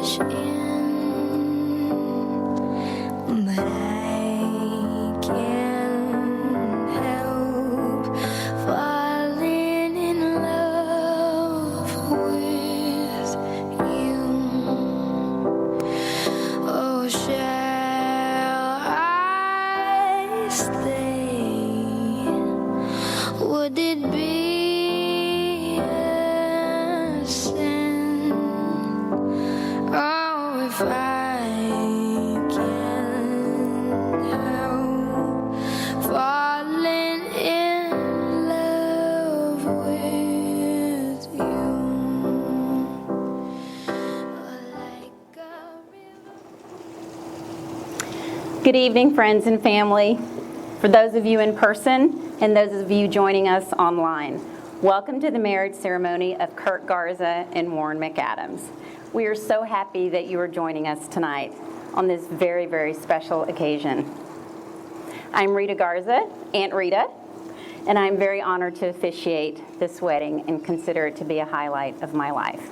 reach in, but I can't help falling in love with you. Oh, shall I stay? Would it be a sin? Oh, if I can't help falling in love with you. Like a river. Good evening, friends and family. For those of you in person and those of you joining us online, welcome to the marriage ceremony of Kirk Garza and Warren McAdams. We are so happy that you are joining us tonight on this very, very special occasion. I'm Rita Garza, Aunt Rita, and I'm very honored to officiate this wedding and consider it to be a highlight of my life.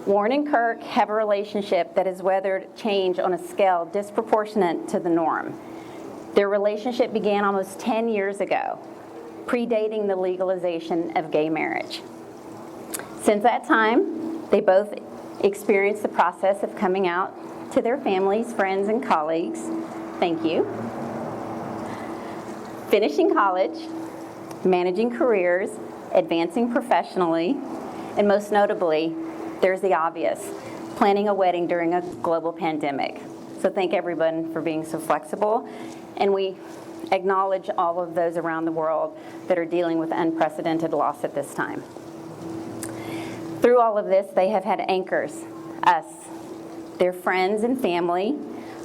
Warren and Kirk have a relationship that has weathered change on a scale disproportionate to the norm. Their relationship began almost 10 years ago, predating the legalization of gay marriage. Since that time, they both experienced the process of coming out to their families, friends, and colleagues. Thank you. Finishing college, managing careers, advancing professionally, and most notably, there's the obvious, planning a wedding during a global pandemic. So thank everyone for being so flexible, and we acknowledge all of those around the world that are dealing with unprecedented loss at this time. Through all of this, they have had anchors, us, their friends and family,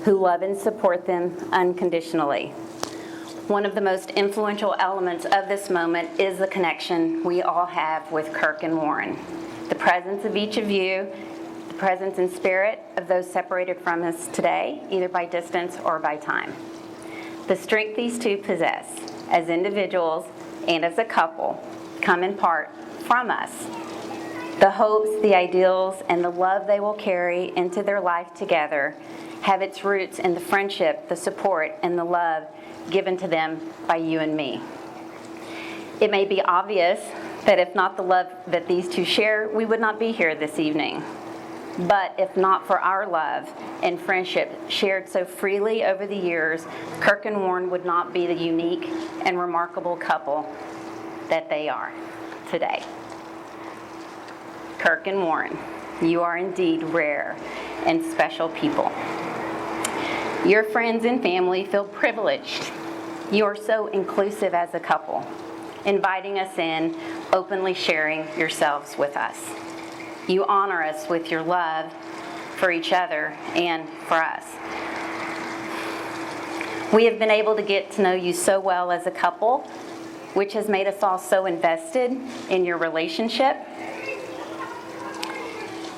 who love and support them unconditionally. One of the most influential elements of this moment is the connection we all have with Kirk and Warren. The presence of each of you, the presence and spirit of those separated from us today, either by distance or by time. The strength these two possess as individuals and as a couple come in part from us. The hopes, the ideals, and the love they will carry into their life together have its roots in the friendship, the support, and the love given to them by you and me. It may be obvious that if not the love that these two share, we would not be here this evening. But if not for our love and friendship shared so freely over the years, Kirk and Warren would not be the unique and remarkable couple that they are today. Kirk and Warren, you are indeed rare and special people. Your friends and family feel privileged. You are so inclusive as a couple, inviting us in, openly sharing yourselves with us. You honor us with your love for each other and for us. We have been able to get to know you so well as a couple, which has made us all so invested in your relationship.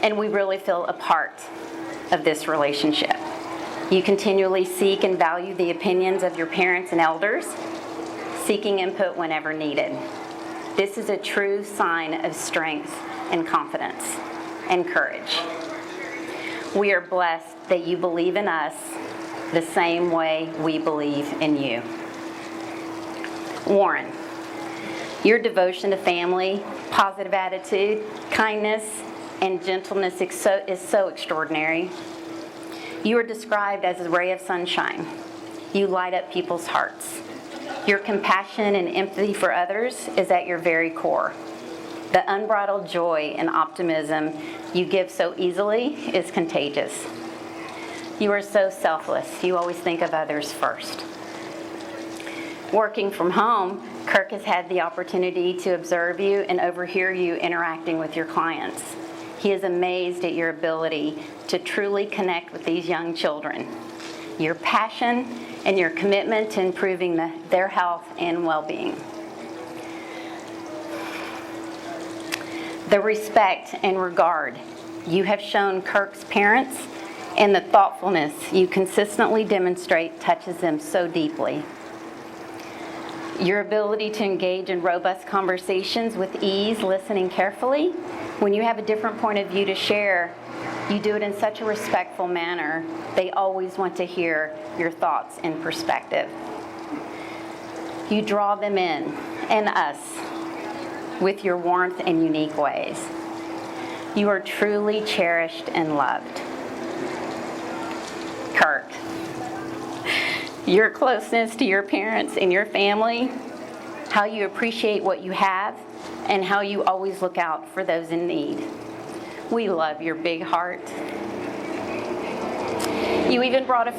And we really feel a part of this relationship. You continually seek and value the opinions of your parents and elders, seeking input whenever needed. This is a true sign of strength and confidence and courage. We are blessed that you believe in us the same way we believe in you. Warren, your devotion to family, positive attitude, kindness, and gentleness is so extraordinary. You are described as a ray of sunshine. You light up people's hearts. Your compassion and empathy for others is at your very core. The unbridled joy and optimism you give so easily is contagious. You are so selfless. You always think of others first. Working from home, Kirk has had the opportunity to observe you and overhear you interacting with your clients. He is amazed at your ability to truly connect with these young children. Your passion and your commitment to improving their health and well-being. The respect and regard you have shown Kirk's parents and the thoughtfulness you consistently demonstrate touches them so deeply. Your ability to engage in robust conversations with ease, listening carefully, When you have a different point of view to share, you do it in such a respectful manner. They always want to hear your thoughts and perspective. You draw them in, and us, with your warmth and unique ways. You are truly cherished and loved. Kirk, your closeness to your parents and your family, how you appreciate what you have, and how you always look out for those in need. We love your big heart. You even brought a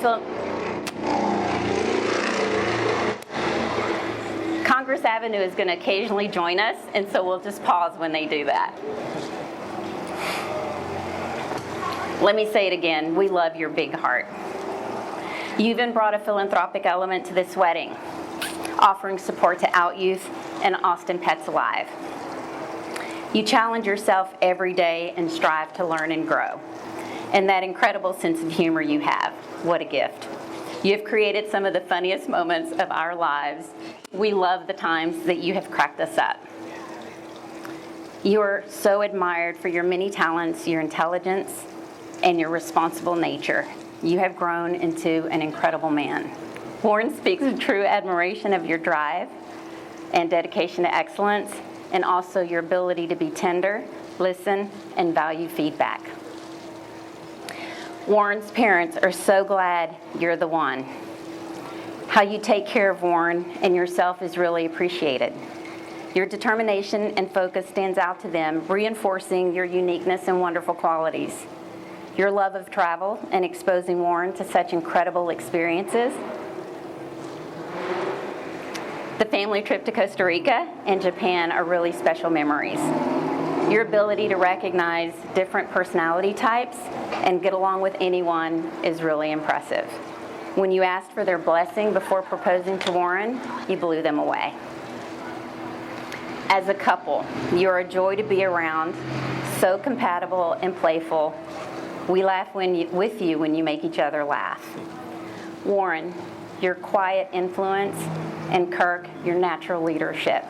Congress Avenue is going to occasionally join us, and so we'll just pause when they do that. Let me say it again. We love your big heart. You even brought a philanthropic element to this wedding, offering support to Out Youth and Austin Pets Alive. You challenge yourself every day and strive to learn and grow. And that incredible sense of humor you have, what a gift. You have created some of the funniest moments of our lives. We love the times that you have cracked us up. You are so admired for your many talents, your intelligence, and your responsible nature. You have grown into an incredible man. Warren speaks of true admiration of your drive and dedication to excellence, and also your ability to be tender, listen, and value feedback. Warren's parents are so glad you're the one. How you take care of Warren and yourself is really appreciated. Your determination and focus stands out to them, reinforcing your uniqueness and wonderful qualities. Your love of travel and exposing Warren to such incredible experiences. The family trip to Costa Rica and Japan are really special memories. Your ability to recognize different personality types and get along with anyone is really impressive. When you asked for their blessing before proposing to Warren, you blew them away. As a couple, you're a joy to be around, so compatible and playful. We laugh with you when you make each other laugh. Warren, your quiet influence, and Kirk, your natural leadership.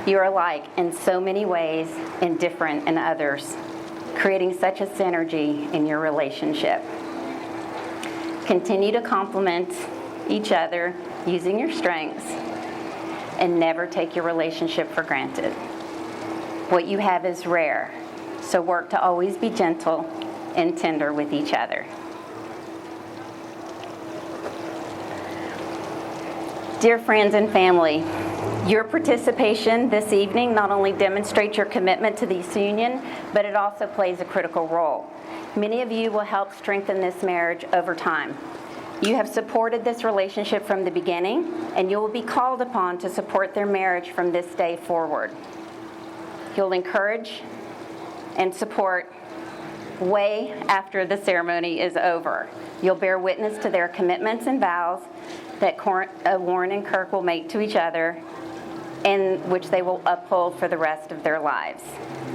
You are alike in so many ways and different in others, creating such a synergy in your relationship. Continue to complement each other using your strengths and never take your relationship for granted. What you have is rare, so work to always be gentle and tender with each other. Dear friends and family, your participation this evening not only demonstrates your commitment to this union, but it also plays a critical role. Many of you will help strengthen this marriage over time. You have supported this relationship from the beginning, and you will be called upon to support their marriage from this day forward. You'll encourage and support way after the ceremony is over. You'll bear witness to their commitments and vows that Warren and Kirk will make to each other, and which they will uphold for the rest of their lives.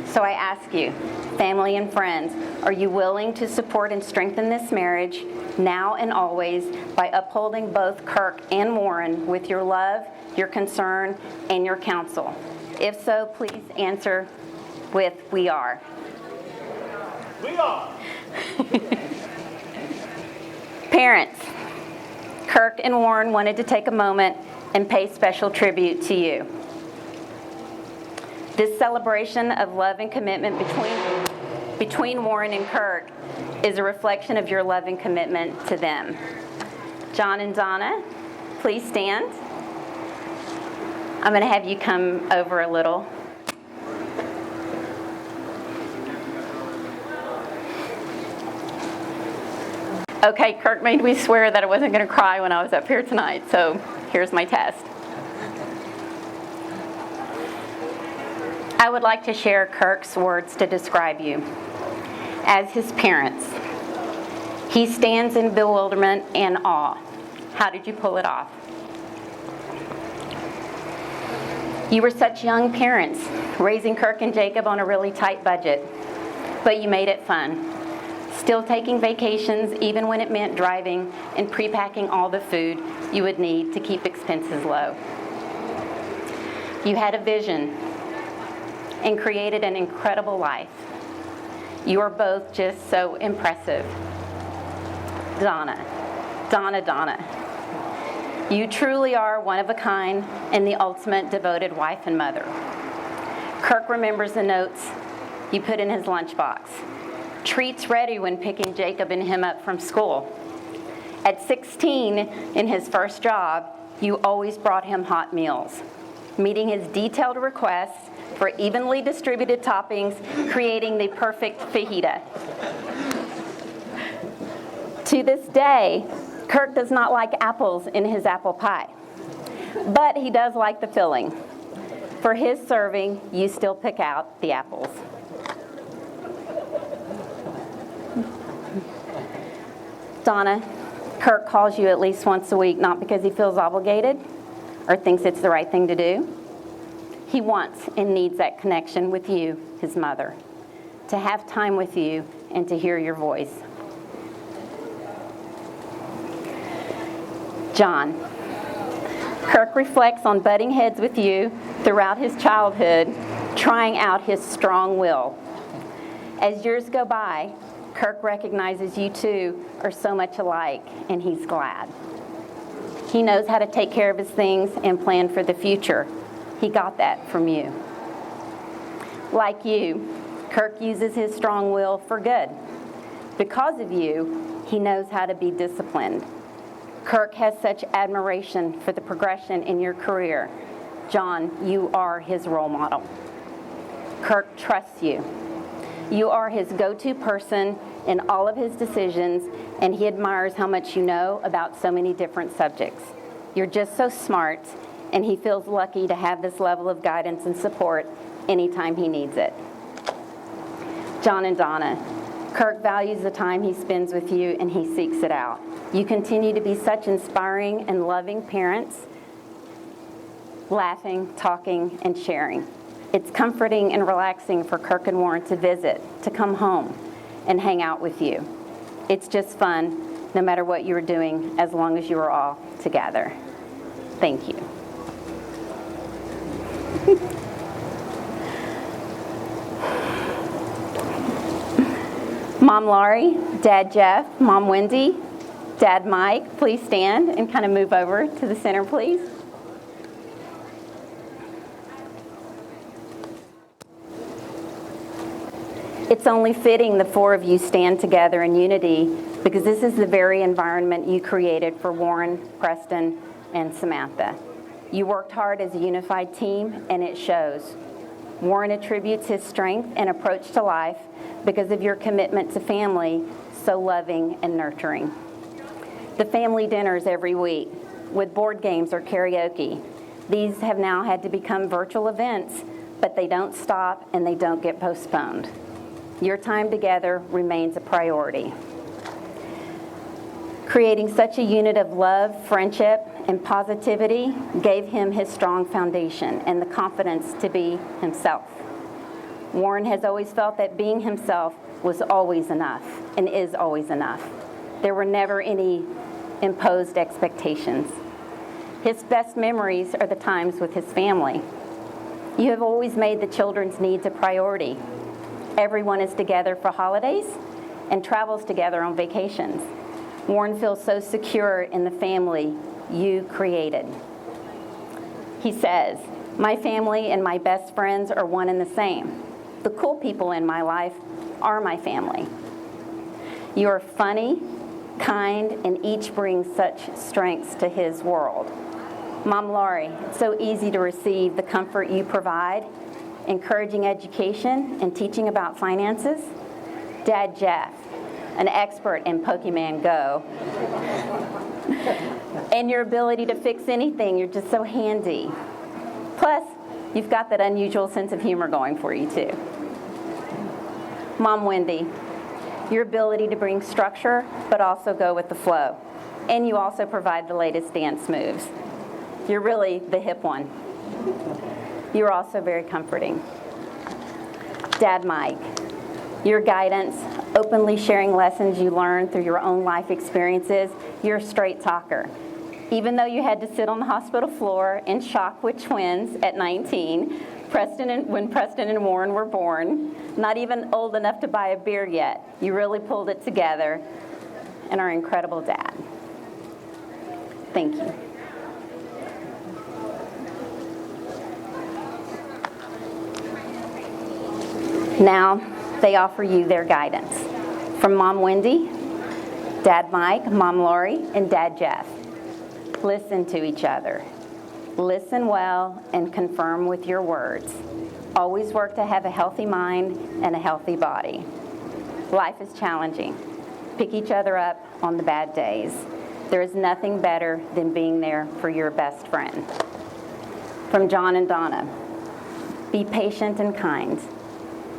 So I ask you, family and friends, are you willing to support and strengthen this marriage now and always by upholding both Kirk and Warren with your love, your concern, and your counsel? If so, please answer with "We are." We are. Parents, Kirk and Warren wanted to take a moment and pay special tribute to you. This celebration of love and commitment between Warren and Kirk is a reflection of your love and commitment to them. John and Donna, please stand. I'm going to have you come over a little. Okay, Kirk made me swear that I wasn't going to cry when I was up here tonight, so here's my test. I would like to share Kirk's words to describe you. As his parents, he stands in bewilderment and awe. How did you pull it off? You were such young parents, raising Kirk and Jacob on a really tight budget, but you made it fun. Still taking vacations even when it meant driving and pre-packing all the food you would need to keep expenses low. You had a vision, and created an incredible life. You are both just so impressive. Donna. You truly are one of a kind and the ultimate devoted wife and mother. Kirk remembers the notes you put in his lunchbox. Treats ready when picking Jacob and him up from school. At 16, in his first job, you always brought him hot meals, meeting his detailed requests for evenly distributed toppings, creating the perfect fajita. To this day, Kirk does not like apples in his apple pie, but he does like the filling. For his serving, you still pick out the apples. Donna, Kirk calls you at least once a week, not because he feels obligated or thinks it's the right thing to do. He wants and needs that connection with you, his mother, to have time with you and to hear your voice. John, Kirk reflects on butting heads with you throughout his childhood, trying out his strong will. As years go by, Kirk recognizes you two are so much alike, and he's glad. He knows how to take care of his things and plan for the future. He got that from you. Like you, Kirk uses his strong will for good. Because of you, he knows how to be disciplined. Kirk has such admiration for the progression in your career. John, you are his role model. Kirk trusts you. You are his go-to person in all of his decisions, and he admires how much you know about so many different subjects. You're just so smart, and he feels lucky to have this level of guidance and support anytime he needs it. John and Donna, Kirk values the time he spends with you, and he seeks it out. You continue to be such inspiring and loving parents, laughing, talking, and sharing. It's comforting and relaxing for Kirk and Warren to visit, to come home, and hang out with you. It's just fun, no matter what you are doing, as long as you are all together. Thank you. Mom Laurie, Dad Jeff, Mom Wendy, Dad Mike, please stand and kind of move over to the center, please. It's only fitting the four of you stand together in unity because this is the very environment you created for Warren, Preston, and Samantha. You worked hard as a unified team, and it shows. Warren attributes his strength and approach to life because of your commitment to family, so loving and nurturing. The family dinners every week with board games or karaoke. These have now had to become virtual events, but they don't stop and they don't get postponed. Your time together remains a priority. Creating such a unit of love, friendship, and positivity gave him his strong foundation and the confidence to be himself. Warren has always felt that being himself was always enough and is always enough. There were never any imposed expectations. His best memories are the times with his family. You have always made the children's needs a priority. Everyone is together for holidays and travels together on vacations. Warren feels so secure in the family you created. He says, "My family and my best friends are one and the same. The cool people in my life are my family." You are funny, kind, and each brings such strengths to his world. Mom Laurie, it's so easy to receive the comfort you provide, encouraging education and teaching about finances. Dad Jeff, an expert in Pokemon Go. And your ability to fix anything, you're just so handy. Plus, you've got that unusual sense of humor going for you too. Mom Wendy, your ability to bring structure, but also go with the flow. And you also provide the latest dance moves. You're really the hip one. You're also very comforting. Dad Mike, your guidance, openly sharing lessons you learned through your own life experiences, you're a straight talker. Even though you had to sit on the hospital floor in shock with twins at 19, When Preston and Warren were born, not even old enough to buy a beer yet, you really pulled it together, and our incredible dad. Thank you. Now, they offer you their guidance. From Mom Wendy, Dad Mike, Mom Lori, and Dad Jeff. Listen to each other. Listen well and confirm with your words. Always work to have a healthy mind and a healthy body. Life is challenging. Pick each other up on the bad days. There is nothing better than being there for your best friend. From John and Donna, be patient and kind.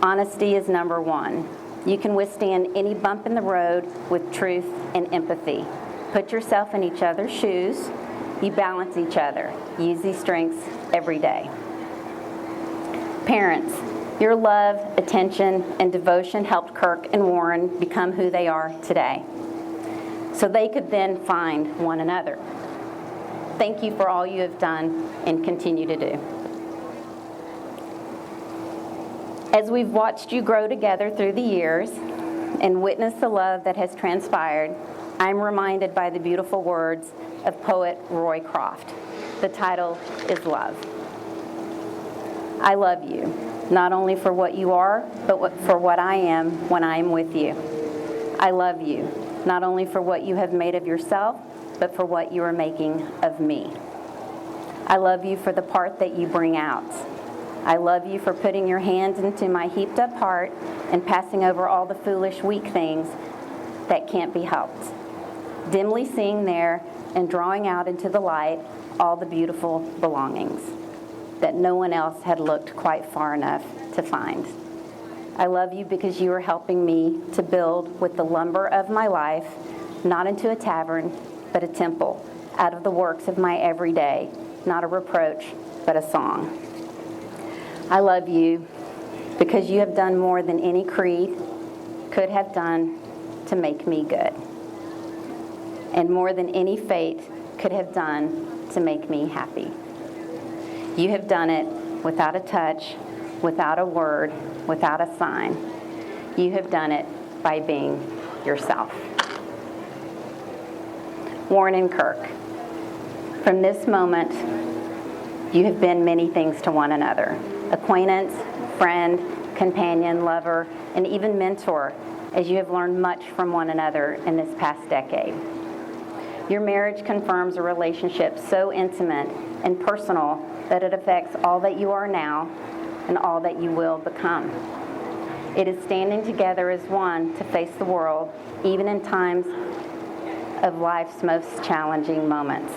Honesty is number one. You can withstand any bump in the road with truth and empathy. Put yourself in each other's shoes. You balance each other. Use these strengths every day. Parents, your love, attention, and devotion helped Kirk and Warren become who they are today, so they could then find one another. Thank you for all you have done and continue to do. As we've watched you grow together through the years and witnessed the love that has transpired, I'm reminded by the beautiful words of poet Roy Croft. The title is Love. I love you, not only for what you are, but for what I am when I am with you. I love you, not only for what you have made of yourself, but for what you are making of me. I love you for the part that you bring out. I love you for putting your hands into my heaped up heart and passing over all the foolish, weak things that can't be helped. Dimly seeing there and drawing out into the light all the beautiful belongings that no one else had looked quite far enough to find. I love you because you are helping me to build with the lumber of my life, not into a tavern, but a temple, out of the works of my everyday, not a reproach, but a song. I love you because you have done more than any creed could have done to make me good, and more than any fate could have done to make me happy. You have done it without a touch, without a word, without a sign. You have done it by being yourself. Warren and Kirk, from this moment, you have been many things to one another. Acquaintance, friend, companion, lover, and even mentor, as you have learned much from one another in this past decade. Your marriage confirms a relationship so intimate and personal that it affects all that you are now and all that you will become. It is standing together as one to face the world, even in times of life's most challenging moments.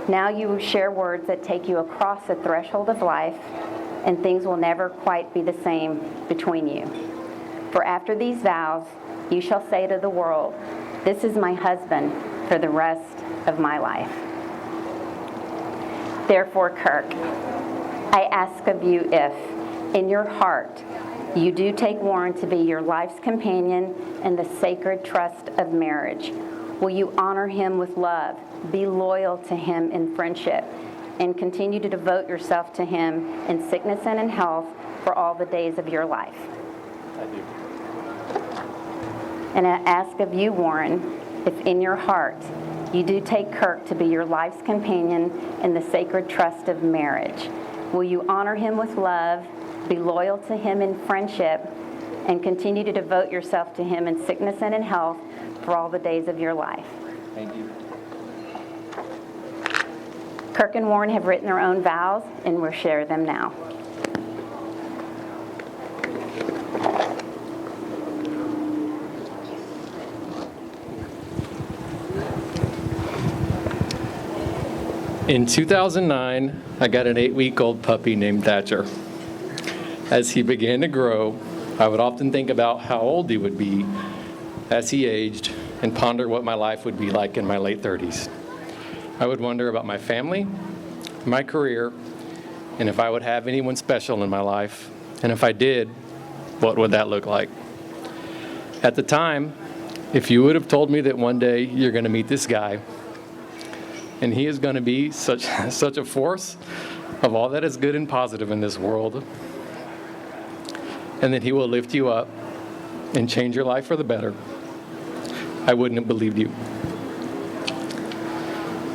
Now you share words that take you across the threshold of life, and things will never quite be the same between you. For after these vows, you shall say to the world, "This is my husband for the rest of my life." Therefore, Kirk, I ask of you if, in your heart, you do take Warren to be your life's companion in the sacred trust of marriage, will you honor him with love, be loyal to him in friendship, and continue to devote yourself to him in sickness and in health for all the days of your life? I do. And I ask of you, Warren, if in your heart you do take Kirk to be your life's companion in the sacred trust of marriage, will you honor him with love, be loyal to him in friendship, and continue to devote yourself to him in sickness and in health for all the days of your life? Thank you. Kirk and Warren have written their own vows, and we'll share them now. In 2009, I got an 8-week-old puppy named Thatcher. As he began to grow, I would often think about how old he would be as he aged and ponder what my life would be like in my late 30s. I would wonder about my family, my career, and if I would have anyone special in my life. And if I did, what would that look like? At the time, if you would have told me that one day you're going to meet this guy, and he is going to be such a force of all that is good and positive in this world, and that He will lift you up and change your life for the better, I wouldn't have believed you.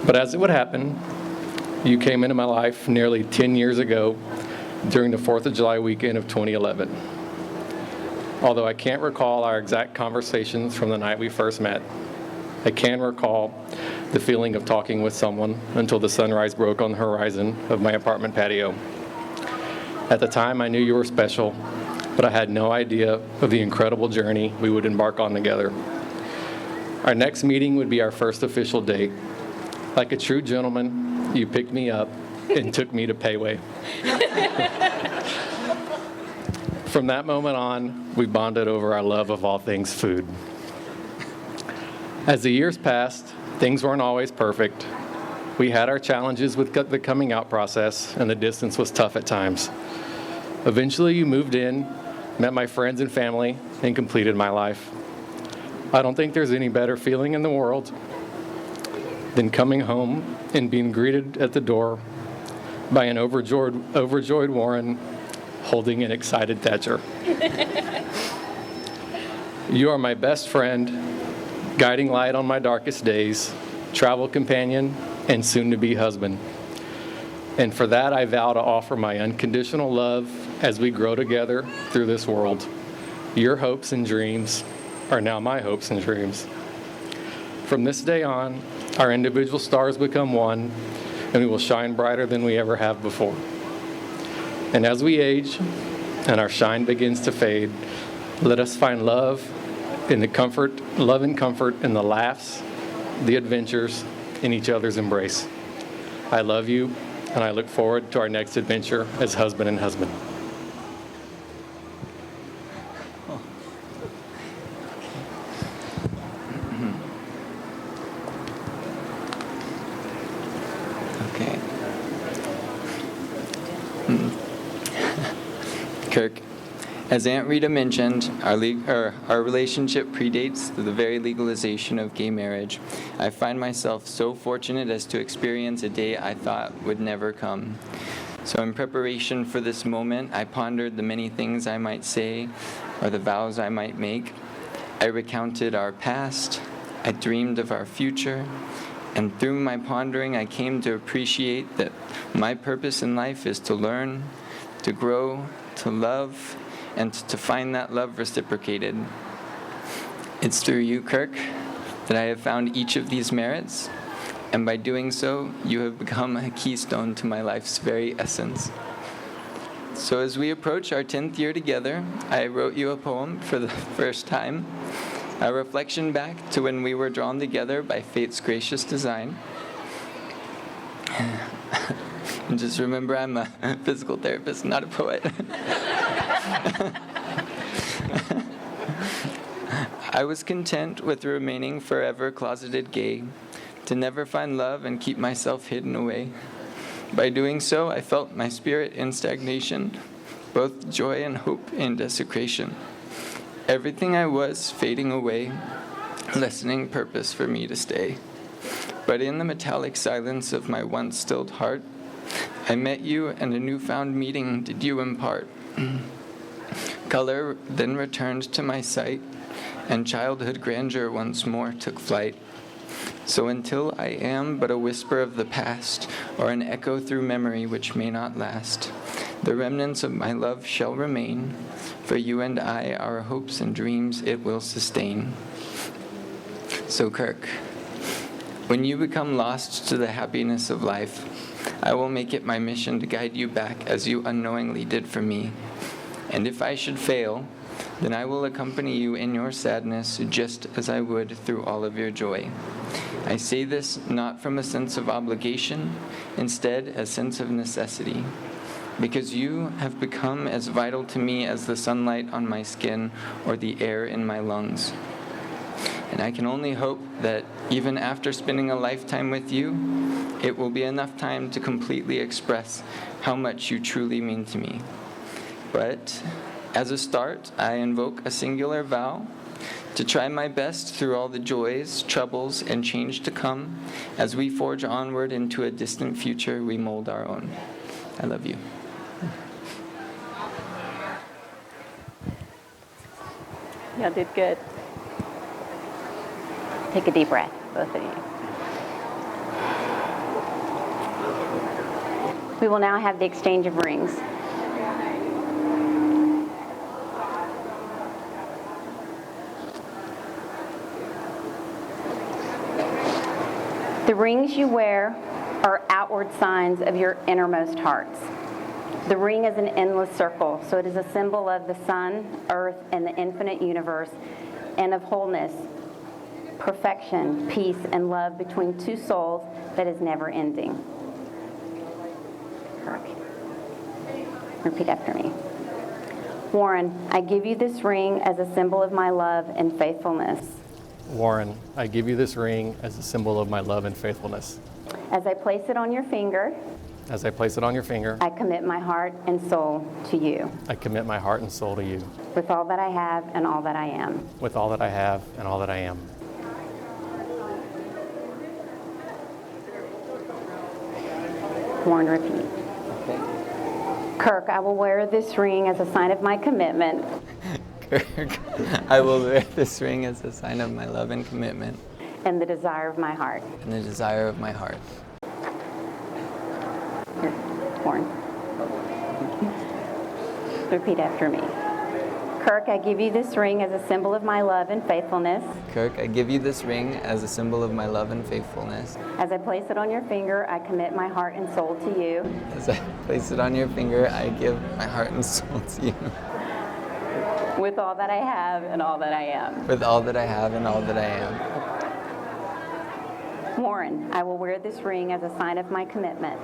But as it would happen, you came into my life nearly 10 years ago during the 4th of July weekend of 2011. Although I can't recall our exact conversations from the night we first met, I can recall the feeling of talking with someone until the sunrise broke on the horizon of my apartment patio. At the time, I knew you were special, but I had no idea of the incredible journey we would embark on together. Our next meeting would be our first official date. Like a true gentleman, you picked me up and took me to Payway. From that moment on, we bonded over our love of all things food. As the years passed, things weren't always perfect. We had our challenges with the coming out process, and the distance was tough at times. Eventually, you moved in, met my friends and family, and completed my life. I don't think there's any better feeling in the world than coming home and being greeted at the door by an overjoyed Warren holding an excited Thatcher. You are my best friend, guiding light on my darkest days, travel companion, and soon-to-be husband. And for that, I vow to offer my unconditional love as we grow together through this world. Your hopes and dreams are now my hopes and dreams. From this day on, our individual stars become one, and we will shine brighter than we ever have before. And as we age and our shine begins to fade, let us find love and comfort in the laughs, the adventures, in each other's embrace. I love you, and I look forward to our next adventure as husband and husband. Okay. Kirk, as Aunt Rita mentioned, our relationship predates the very legalization of gay marriage. I find myself so fortunate as to experience a day I thought would never come. So in preparation for this moment, I pondered the many things I might say or the vows I might make. I recounted our past, I dreamed of our future, and through my pondering, I came to appreciate that my purpose in life is to learn, to grow, to love, and to find that love reciprocated. It's through you, Kirk, that I have found each of these merits, and by doing so, you have become a keystone to my life's very essence. So as we approach our 10th year together, I wrote you a poem for the first time, a reflection back to when we were drawn together by fate's gracious design. And just remember, I'm a physical therapist, not a poet. I was content with remaining forever closeted gay, to never find love and keep myself hidden away. By doing so, I felt my spirit in stagnation, both joy and hope in desecration. Everything I was fading away, lessening purpose for me to stay. But in the metallic silence of my once stilled heart, I met you, and a newfound meaning did you impart. Color then returned to my sight, and childhood grandeur once more took flight. So until I am but a whisper of the past, or an echo through memory which may not last, the remnants of my love shall remain. For you and I, our hopes and dreams it will sustain. So Kirk, when you become lost to the happiness of life, I will make it my mission to guide you back as you unknowingly did for me. And if I should fail, then I will accompany you in your sadness just as I would through all of your joy. I say this not from a sense of obligation, instead a sense of necessity, because you have become as vital to me as the sunlight on my skin or the air in my lungs. And I can only hope that even after spending a lifetime with you, it will be enough time to completely express how much you truly mean to me. But as a start, I invoke a singular vow to try my best through all the joys, troubles, and change to come as we forge onward into a distant future we mold our own. I love you. Y'all did good. Take a deep breath, both of you. We will now have the exchange of rings. The rings you wear are outward signs of your innermost hearts. The ring is an endless circle, so it is a symbol of the sun, earth, and the infinite universe, and of wholeness, perfection, peace, and love between two souls that is never ending. Kirk. Repeat after me. Warren, I give you this ring as a symbol of my love and faithfulness. Warren, I give you this ring as a symbol of my love and faithfulness. As I place it on your finger, As I place it on your finger, I commit my heart and soul to you, I commit my heart and soul to you, with all that I have and all that I am. with all that I have and all that I am. Warren, repeat. Kirk, I will wear this ring as a sign of my commitment Kirk, I will wear this ring as a sign of my love and commitment and the desire of my heart. and the desire of my heart. Here, Warren. Repeat after me. Kirk, I give you this ring as a symbol of my love and faithfulness. Kirk, I give you this ring as a symbol of my love and faithfulness. As I place it on your finger, I commit my heart and soul to you, As I place it on your finger, I give my heart and soul to you, with all that I have and all that I am. with all that I have and all that I am. Warren, I will wear this ring as a sign of my commitment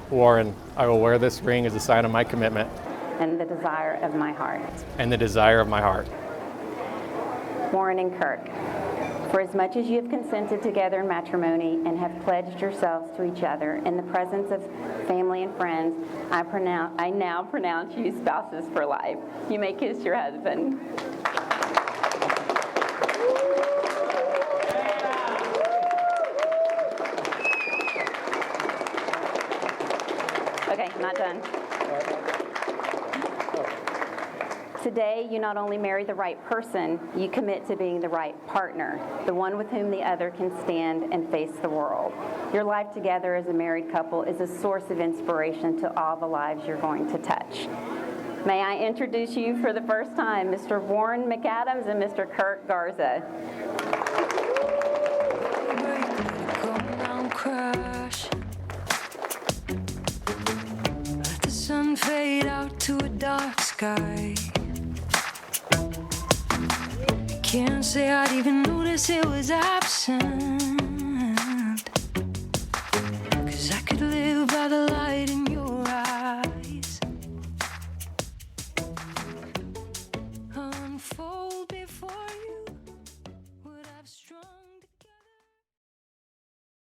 Warren, I will wear this ring as a sign of my commitment and the desire of my heart. and the desire of my heart. Warren and Kirk, for as much as you have consented together in matrimony and have pledged yourselves to each other in the presence of family and friends, I now pronounce you spouses for life. You may kiss your husband. Okay, not done. Today, you not only marry the right person, you commit to being the right partner, the one with whom the other can stand and face the world. Your life together as a married couple is a source of inspiration to all the lives you're going to touch. May I introduce you for the first time, Mr. Warren McAdams and Mr. Kirk Garza. Crash. Let the sun fade out to a dark sky. Can't say I'd even notice it was absent. 'Cause I could live by the light